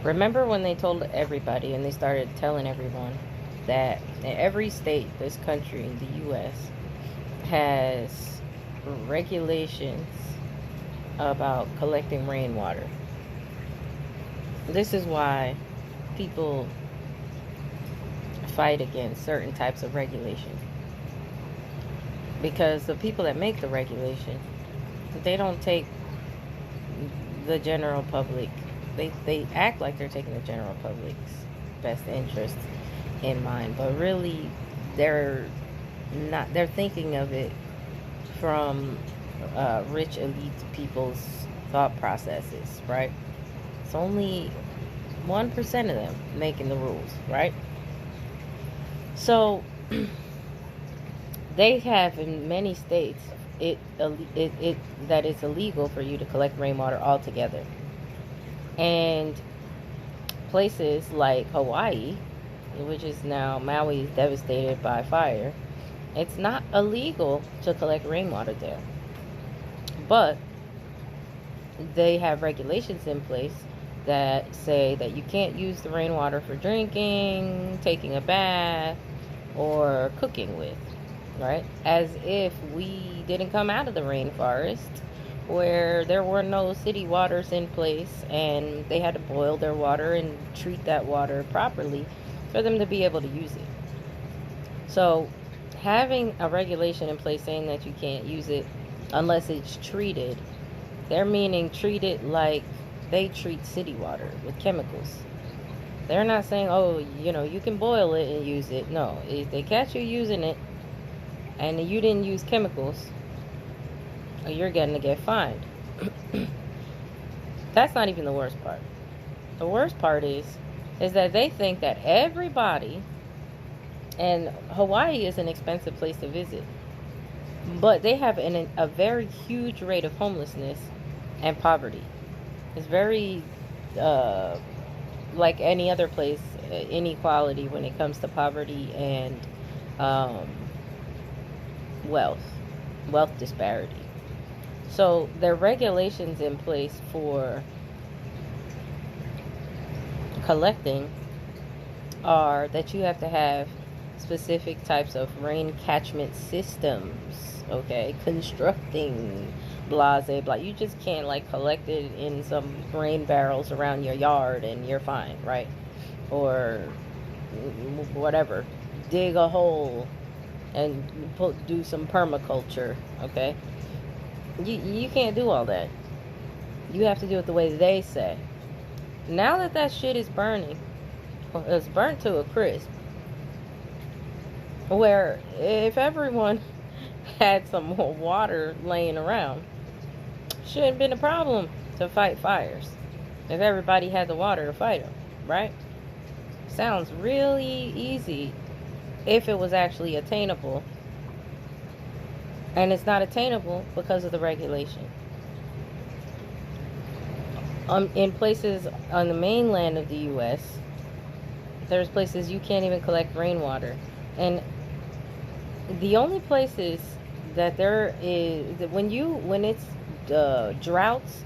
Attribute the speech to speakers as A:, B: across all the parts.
A: Remember when they told everybody and they started telling everyone that in every state, this country, the U.S., has regulations about collecting rainwater. This is why people fight against certain types of regulation. Because the people that make the regulation, they don't take the general public. They act like they're taking the general public's best interest in mind, but really they're not. They're thinking of it from rich elite people's thought processes, right? It's only 1% of them making the rules, right? So they have in many states it that it's illegal for you to collect rainwater altogether. And places like Hawaii, which is now Maui is devastated by fire, it's not illegal to collect rainwater there. But they have regulations in place that say that you can't use the rainwater for drinking, taking a bath, or cooking with, right? As if we didn't come out of the rainforest where there were no city waters in place and they had to boil their water and treat that water properly for them to be able to use it. So having a regulation in place saying that you can't use it unless it's treated, they're meaning treat it like they treat city water with chemicals. They're not saying, oh, you can boil it and use it. No, if they catch you using it and you didn't use chemicals, you're going to get fined. That's not even the worst part. The worst part is that they think that everybody, and Hawaii is an expensive place to visit, but they have a very huge rate of homelessness and poverty. It's very like any other place, inequality when it comes to poverty and wealth disparity. So there are regulations in place for collecting are that you have to have specific types of rain catchment systems, okay? Constructing blase blah. You just can't like collect it in some rain barrels around your yard and you're fine, right? Or whatever. Dig a hole and do some permaculture, okay? You can't do all that. You have to do it the way they say. Now that shit is burning, it's burnt to a crisp, where if everyone had some water laying around, shouldn't have been a problem to fight fires if everybody had the water to fight them, right? Sounds really easy if it was actually attainable. And it's not attainable because of the regulation. In places on the mainland of the U.S., there's places you can't even collect rainwater. And the only places that there is, when it's droughts,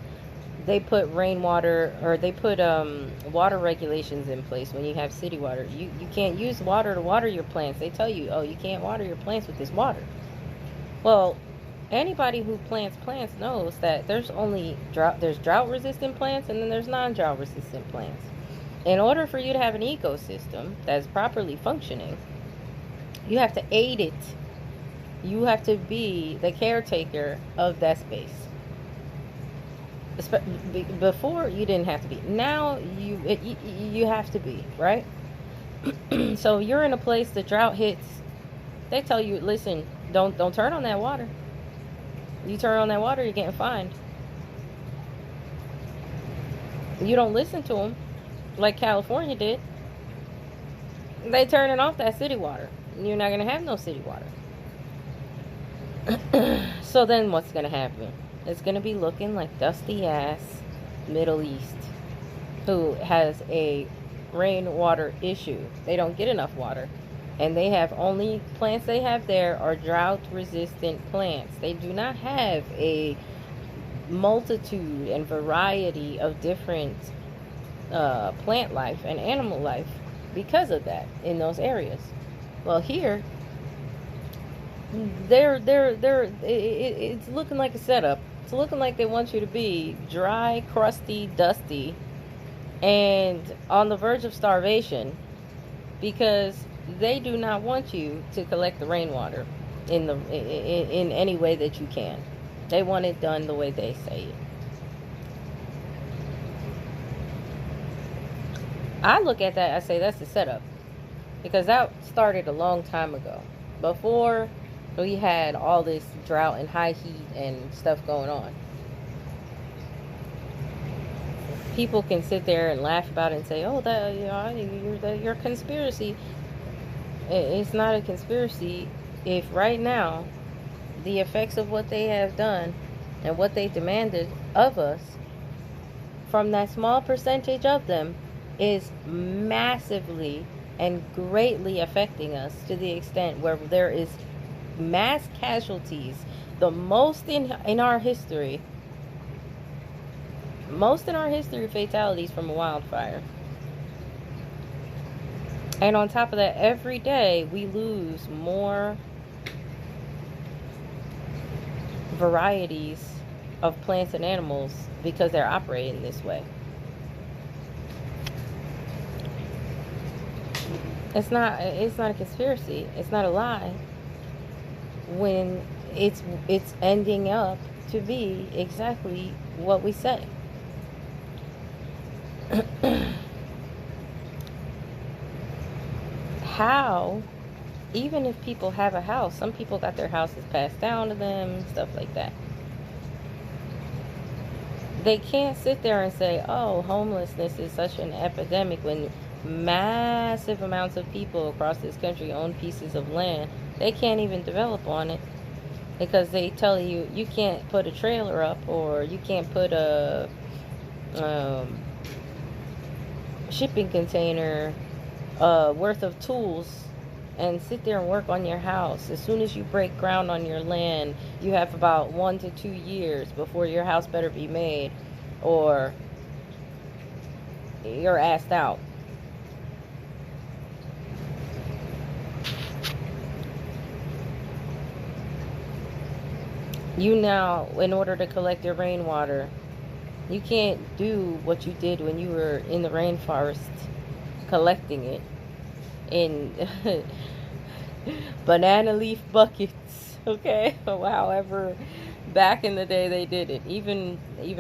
A: they put rainwater, or they put water regulations in place. When you have city water, you can't use water to water your plants. They tell you, oh, you can't water your plants with this water. Well, anybody who plants plants knows that there's drought resistant plants and then there's non-drought resistant plants. In order for you to have an ecosystem that's properly functioning, you have to aid it. You have to be the caretaker of that space. Before, you didn't have to be. Now you have to be, right? So you're in a place the drought hits. They tell you, listen, don't turn on that water. You turn on that water, you're getting fined. You don't listen to them like California did. They turning off that city water. You're not going to have no city water. So then what's going to happen? It's going to be looking like dusty ass Middle East who has a rainwater issue. They don't get enough water. And they have only plants they have there are drought resistant plants. They do not have a multitude and variety of different plant life and animal life because of that in those areas. Well, here, it's looking like a setup. It's looking like they want you to be dry, crusty, dusty, and on the verge of starvation, because they do not want you to collect the rainwater in any way that you can. They want it done the way they say it. I look at that, I say that's the setup, because that started a long time ago, before we had all this drought and high heat and stuff going on. People can sit there and laugh about it and say, "Oh, that you're a conspiracy." It's not a conspiracy if right now the effects of what they have done and what they demanded of us from that small percentage of them is massively and greatly affecting us, to the extent where there is mass casualties, the most in our history. Most in our history, fatalities from a wildfire. And on top of that, every day we lose more varieties of plants and animals because they're operating this way. It's not a conspiracy. It's not a lie. When it's ending up to be exactly what we say. How, even if people have a house, some people got their houses passed down to them, stuff like that. They can't sit there and say, oh, homelessness is such an epidemic, when massive amounts of people across this country own pieces of land. They can't even develop on it because they tell you you can't put a trailer up, or you can't put a shipping container worth of tools and sit there and work on your house. As soon as you break ground on your land, you have about 1 to 2 years before your house better be made, or you're asked out. You now, in order to collect your rainwater, you can't do what you did when you were in the rainforest collecting it in banana leaf buckets, okay? However, back in the day they did it. Even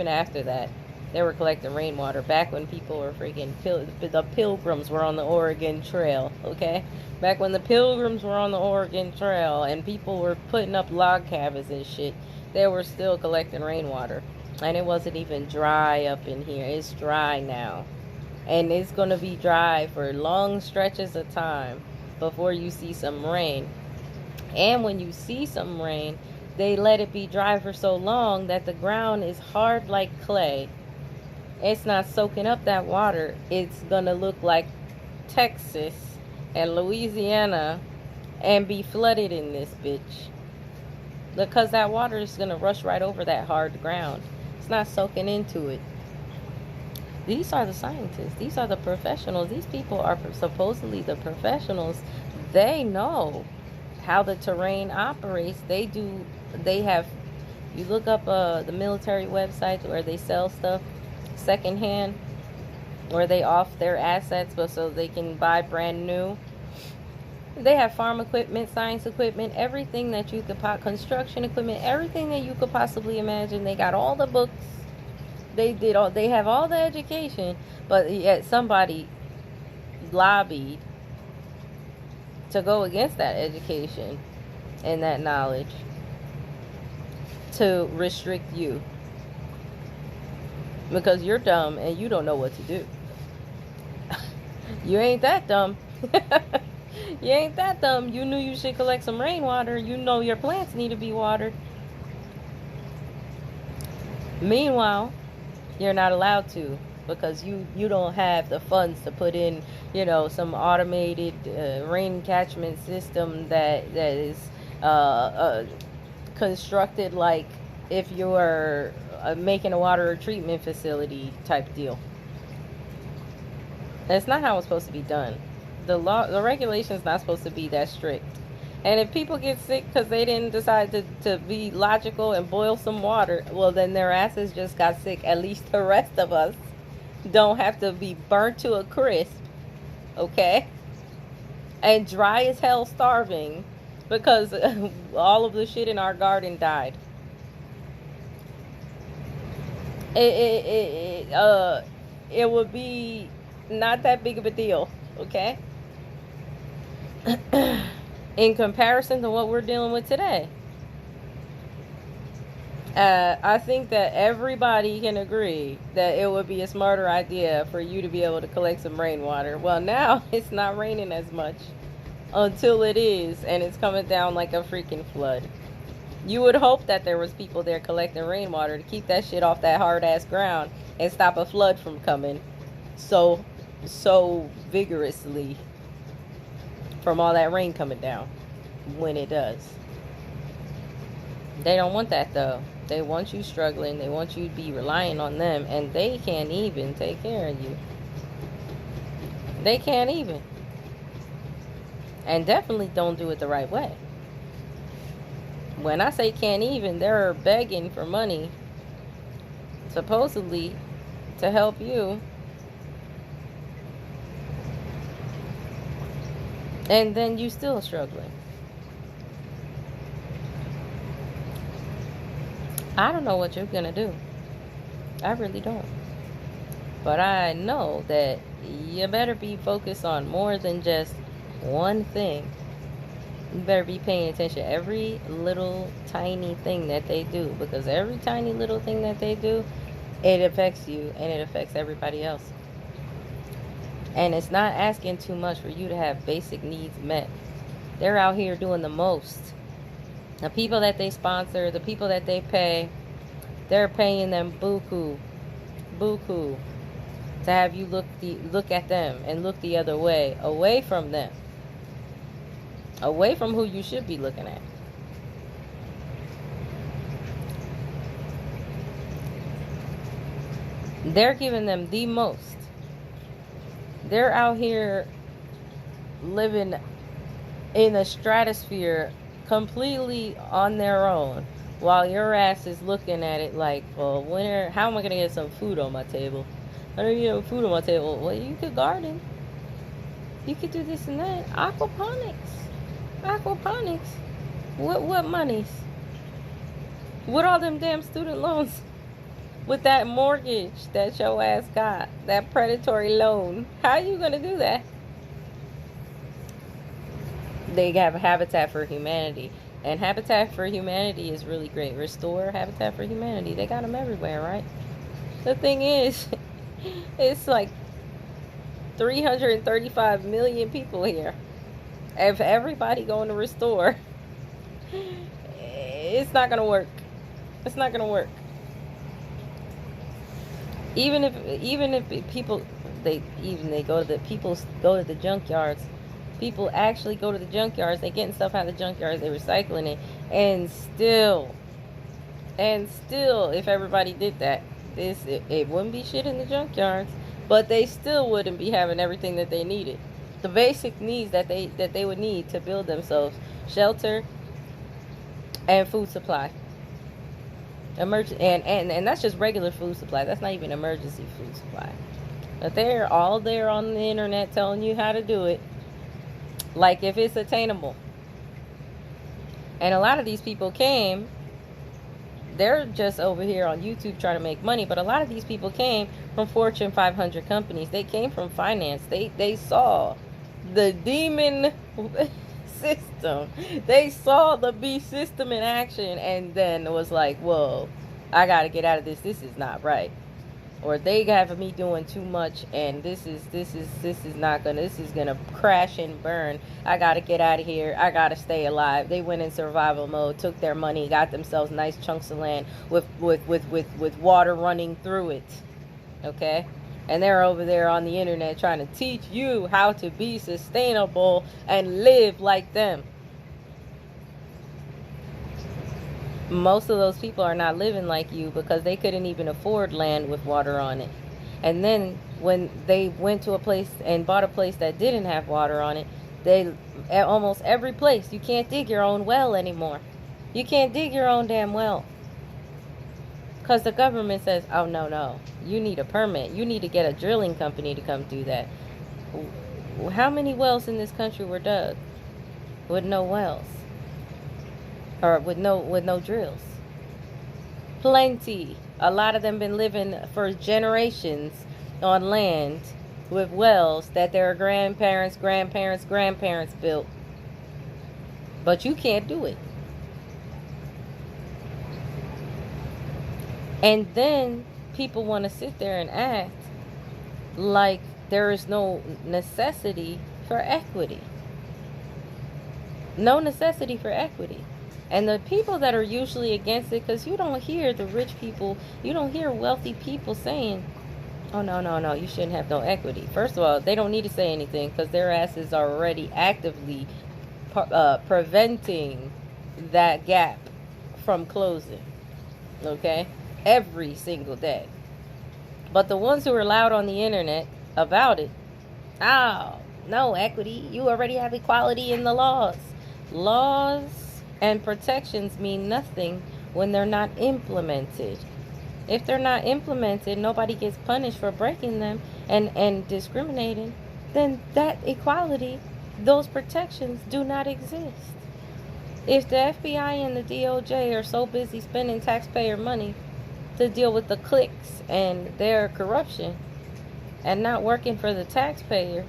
A: after that, they were collecting rainwater. Back when people were freaking the pilgrims were on the Oregon Trail, okay? Back when the pilgrims were on the Oregon Trail and people were putting up log cabins and shit, they were still collecting rainwater. And it wasn't even dry up in here. It's dry now. And it's going to be dry for long stretches of time before you see some rain. And when you see some rain, they let it be dry for so long that the ground is hard like clay. It's not soaking up that water. It's going to look like Texas and Louisiana and be flooded in this bitch. Because that water is going to rush right over that hard ground. It's not soaking into it. These are the scientists. These are the professionals. These people are supposedly the professionals. They know how the terrain operates. They have, you look up the military websites where they sell stuff secondhand, where they off their assets but so they can buy brand new. They have farm equipment, science equipment, everything that you could construction equipment, everything that you could possibly imagine. They got all the books. They have all the education, but yet somebody lobbied to go against that education and that knowledge to restrict you. Because you're dumb and you don't know what to do. You ain't that dumb. You ain't that dumb. You knew you should collect some rainwater. You know your plants need to be watered. Meanwhile, you're not allowed to, because you don't have the funds to put in, some automated rain catchment system that is constructed like if you're making a water treatment facility type deal. That's not how it's supposed to be done. The regulation's not supposed to be that strict. And if people get sick because they didn't decide to be logical and boil some water, well, then their asses just got sick. At least the rest of us don't have to be burnt to a crisp, okay? And dry as hell starving because all of the shit in our garden died. It would be not that big of a deal, okay? In comparison to what we're dealing with today. I think that everybody can agree that it would be a smarter idea for you to be able to collect some rainwater. Well, now it's not raining as much until it is, and it's coming down like a freaking flood. You would hope that there was people there collecting rainwater to keep that shit off that hard-ass ground and stop a flood from coming so vigorously from all that rain coming down when it does. They don't want that though. They want you struggling. They want you to be relying on them, and they can't even take care of you. They can't even. And definitely don't do it the right way. When I say can't even, they're begging for money, supposedly, to help you. And then you still struggling. I don't know what you're going to do. I really don't. But I know that you better be focused on more than just one thing. You better be paying attention to every little tiny thing that they do. Because every tiny little thing that they do, it affects you and it affects everybody else. And it's not asking too much for you to have basic needs met. They're out here doing the most. The people that they sponsor, the people that they pay, they're paying them buku to have you look at them and look the other way, away from them. Away from who you should be looking at. They're giving them the most. They're out here living in a stratosphere completely on their own, while your ass is looking at it like, well, how am I gonna get some food on my table? How do you get food on my table? Well, you could garden. You could do this and that. Aquaponics. What monies? What all them damn student loans? With that mortgage that your ass got, that predatory loan, how you gonna do that? They have Habitat for Humanity, and Habitat for Humanity is really great. Restore Habitat for Humanity, they got them everywhere, right? The thing is, it's like 335 million people here. If everybody going to Restore, it's not gonna work. It's not gonna work. Even if people go to the junkyards. People actually go to the junkyards. They getting stuff out of the junkyards. They recycling it, and still, if everybody did that, it wouldn't be shit in the junkyards. But they still wouldn't be having everything that they needed. The basic needs that they would need to build themselves: shelter and food supply. And that's just regular food supply. That's not even emergency food supply. But they're all there on the internet telling you how to do it, like if it's attainable. And a lot of these people came, they're just over here on YouTube trying to make money, but a lot of these people came from Fortune 500 companies. They came from finance. They saw the demon system. They saw the beast system in action, and then it was like, whoa, I gotta get out of this. This is not right. Or they have me doing too much, and this is gonna crash and burn. I gotta get out of here. I gotta stay alive. They went in survival mode, took their money, got themselves nice chunks of land with water running through it. Okay? And they're over there on the internet trying to teach you how to be sustainable and live like them. Most of those people are not living like you because they couldn't even afford land with water on it. And then when they went to a place and bought a place that didn't have water on it, they, at almost every place, you can't dig your own well anymore. You can't dig your own damn well. Because the government says, oh, no, you need a permit. You need to get a drilling company to come do that. How many wells in this country were dug with no wells? Or with no drills? Plenty. A lot of them been living for generations on land with wells that their grandparents built. But you can't do it. And then people want to sit there and act like there is no necessity for equity. No necessity for equity. And the people that are usually against it, because you don't hear the rich people, you don't hear wealthy people saying, oh, no, you shouldn't have no equity. First of all, they don't need to say anything because their asses are already actively preventing that gap from closing. Okay? Every single day. But the ones who are loud on the internet about it, oh, no equity. You already have equality in the laws. Laws and protections mean nothing when they're not implemented. If they're not implemented, nobody gets punished for breaking them and discriminating, then that equality, those protections do not exist. If the FBI and the DOJ are so busy spending taxpayer money to deal with the cliques and their corruption and not working for the taxpayer,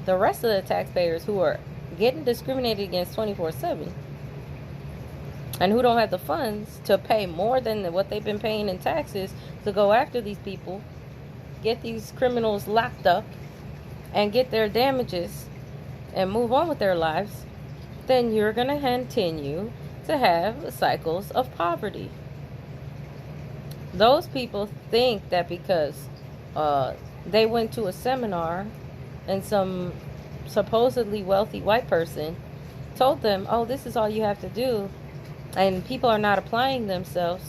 A: the rest of the taxpayers who are getting discriminated against 24/7 and who don't have the funds to pay more than what they've been paying in taxes to go after these people, get these criminals locked up and get their damages and move on with their lives, then you're going to continue to have cycles of poverty. Those people think that because they went to a seminar and some supposedly wealthy white person told them, oh, this is all you have to do, and people are not applying themselves.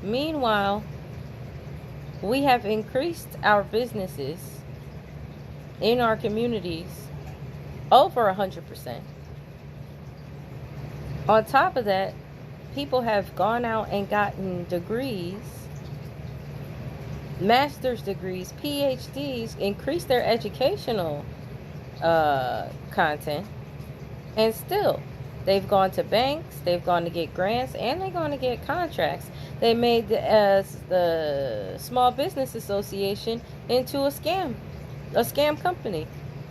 A: Meanwhile, we have increased our businesses in our communities over 100%. On top of that, people have gone out and gotten degrees, master's degrees, PhDs, increased their educational content, and still they've gone to banks, they've gone to get grants, and they're going to get contracts. They made the Small Business Association into a scam company.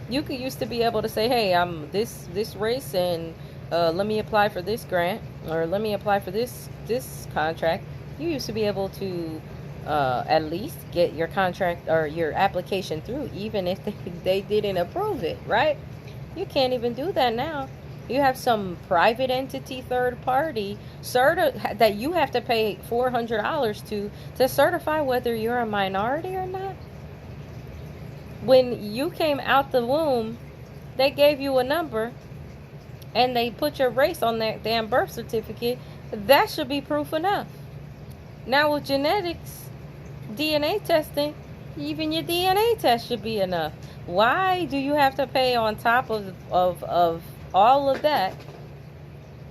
A: You could used to be able to say, hey, I'm this race, and let me apply for this grant, or let me apply for this contract. You used to be able to at least get your contract or your application through, even if they didn't approve it, right? You can't even do that now. You have some private entity, third party, that you have to pay $400 to certify whether you're a minority or not. When you came out the womb, they gave you a number and they put your race on that damn birth certificate. That should be proof enough. Now with genetics, DNA testing, even your DNA test should be enough. Why do you have to pay on top of all of that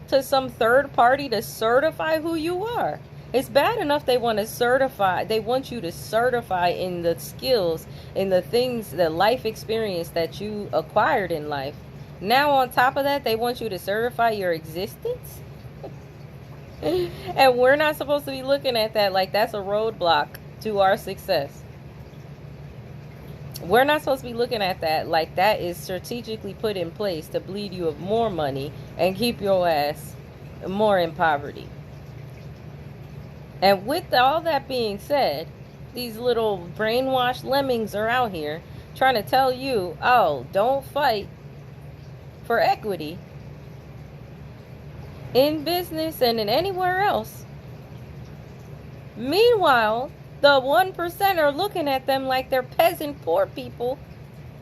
A: to some third party to certify who you are? It's bad enough they want to certify. They want you to certify in the skills, in the things, the life experience that you acquired in life. Now on top of that, they want you to certify your existence. And we're not supposed to be looking at that like that's a roadblock to our success. We're not supposed to be looking at that like that is strategically put in place to bleed you of more money and keep your ass more in poverty. And with all that being said, these little brainwashed lemmings are out here trying to tell you, oh, don't fight for equity in business and in anywhere else. Meanwhile, the 1% are looking at them like they're peasant poor people,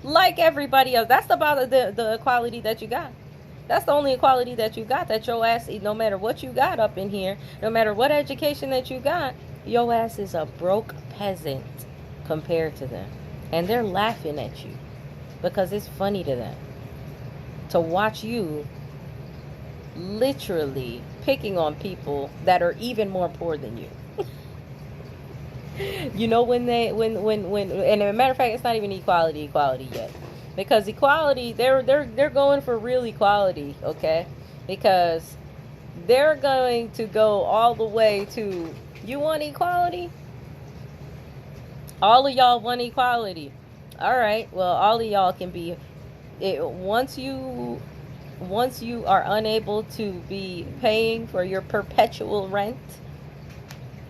A: like everybody else. That's about the equality that you got. That's the only equality that you got, that your ass, no matter what you got up in here, no matter what education that you got, your ass is a broke peasant compared to them. And they're laughing at you because it's funny to them to watch you literally picking on people that are even more poor than you. You know, when and as a matter of fact, it's not even equality yet, because equality, they're going for real equality, okay? Because they're going to go all the way to, you want equality? All of y'all want equality. All right, well, all of y'all can be, once you are unable to be paying for your perpetual rent,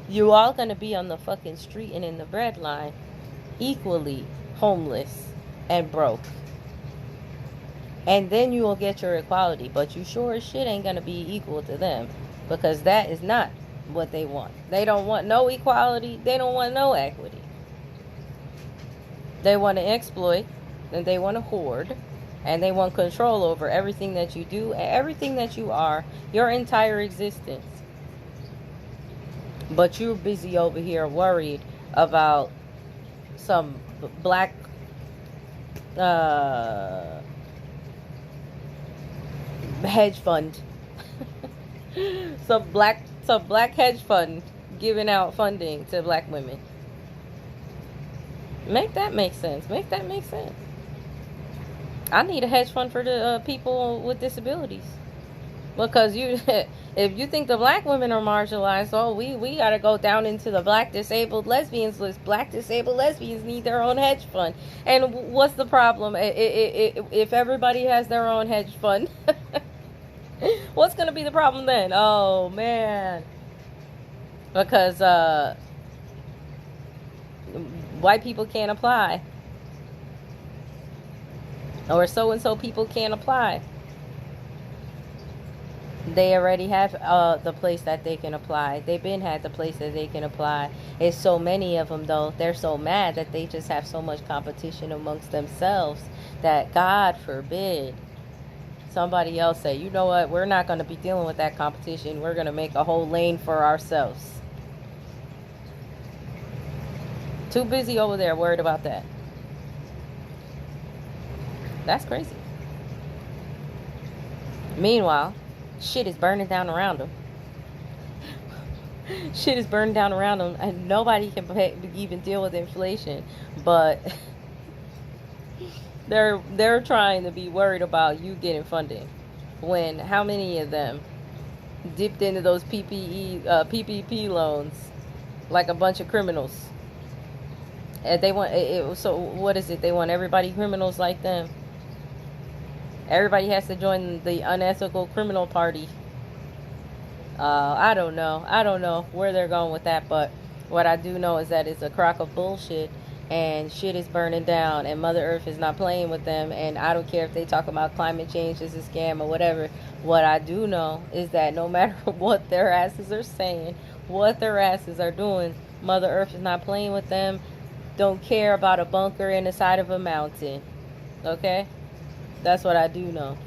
A: you all gonna be on the fucking street and in the bread line, equally homeless and broke. And then you will get your equality, but you sure as shit ain't gonna be equal to them, because that is not what they want. They don't want no equality. They don't want no equity. They want to exploit, and they want to hoard, and they want control over everything that you do and everything that you are, your entire existence. But you're busy over here worried about some black hedge fund. some black hedge fund giving out funding to black women. Make that make sense. Make that make sense. I need a hedge fund for the people with disabilities. Because if you think the black women are marginalized, oh, we gotta go down into the black disabled lesbians list. Black disabled lesbians need their own hedge fund. And what's the problem? If everybody has their own hedge fund, what's gonna be the problem then? Oh man, because white people can't apply, or so and so people can't apply. They already have the place that they can apply. They've been had the place that they can apply. It's so many of them, though. They're so mad that they just have so much competition amongst themselves that, God forbid, somebody else say, you know what, we're not going to be dealing with that competition. We're going to make a whole lane for ourselves. Too busy over there worried about that. That's crazy. Meanwhile, shit is burning down around them. Shit is burning down around them, and nobody can even deal with inflation. But they're trying to be worried about you getting funding, when how many of them dipped into those PPP loans like a bunch of criminals? And they want so what is it? They want everybody criminals like them. Everybody has to join the unethical criminal party. I don't know where they're going with that, but what I do know is that it's a crock of bullshit, and shit is burning down, and Mother Earth is not playing with them. And I don't care if they talk about climate change is a scam or whatever. What I do know is that no matter what their asses are saying, what their asses are doing, Mother Earth is not playing with them. Don't care about a bunker in the side of a mountain. Okay? That's what I do know.